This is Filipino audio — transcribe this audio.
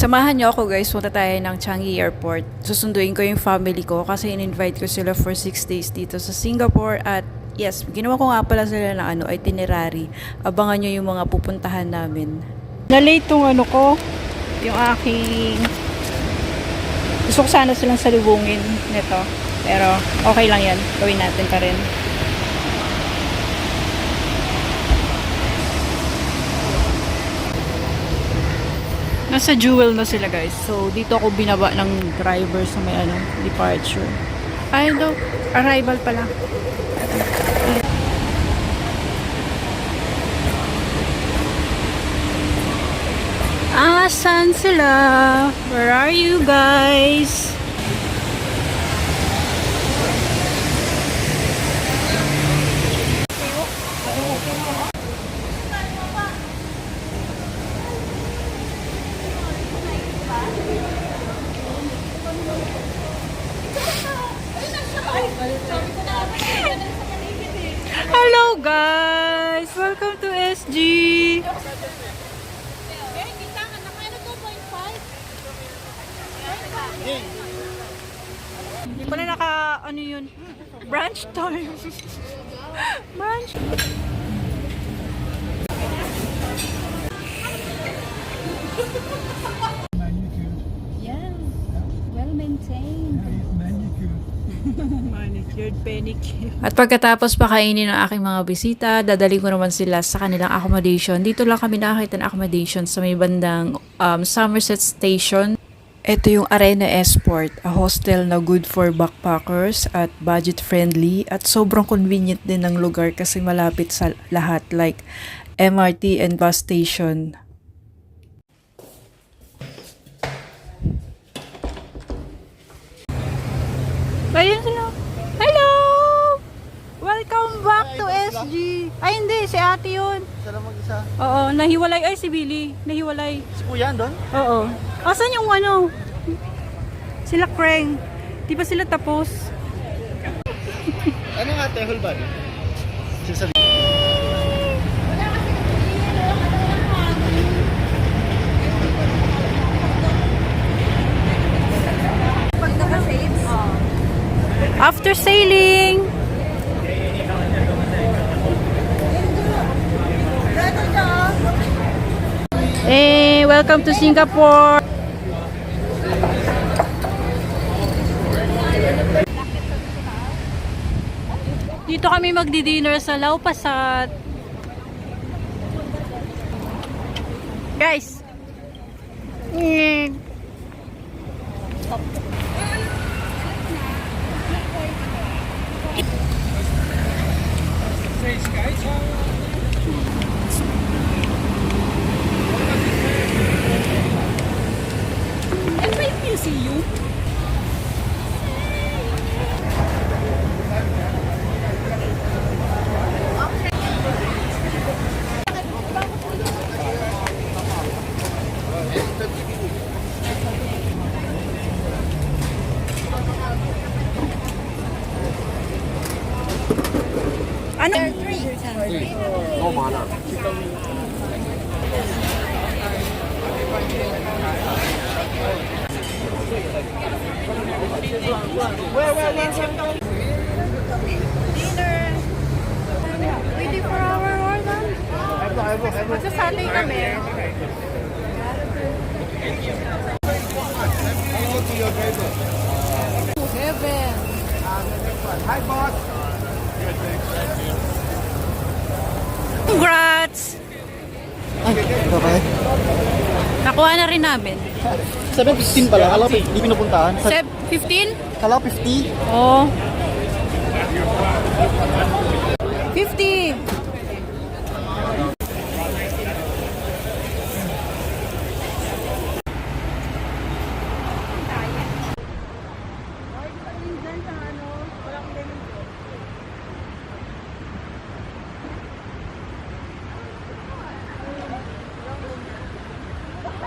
Samahan niyo ako guys, punta tayo ng Changi Airport. Susunduin ko yung family ko kasi in-invite ko sila for 6 days dito sa Singapore. At yes, ginawa ko nga pala sila ng itinerary. Abangan nyo yung mga pupuntahan namin. Na-late tong ko, yung aking... Gusto ko sana silang salubungin nito. Pero okay lang yan, gawin natin pa rin. Nasa Jewel na sila guys. So, dito ako binaba ng driver sa may departure. Ay, no. Arrival pala. Asan sila? Where are you guys? Hello guys! Welcome to SG! Hindi pa na yun? Brunch time! Brunch! Yeah, well maintained. Manicured, pedicure. At pagkatapos pakainin ng aking mga bisita, dadaling ko naman sila sa kanilang accommodation. Dito lang kami nakakita ng accommodation sa may bandang Somerset Station. Ito yung Arena Esport, a hostel na good for backpackers at budget friendly at sobrang convenient din ng lugar kasi malapit sa lahat like MRT and bus station. Ayun sila. Hello! Welcome back to SG. Ay hindi, si ate yun. Isa lang mag-isa. Oo, nahiwalay. Ay, si Billy. Nahiwalay. Si Kuya doon? Oo. Asan yung Sila Kreng. Di ba sila tapos? Ano nga ate, whole body? Sila sa After sailing! Welcome to Singapore! Dito kami magdi-dinner sa Lau Pasat. Guys! Ano? No mana. Dinner! Ready for our order? Magsasatay kami. Hi boss! Congrats! Okay. Nakuha na rin namin. 7:15 pala, kala ko hindi pinupuntahan. 15? Kala ko 50. Oh. 50!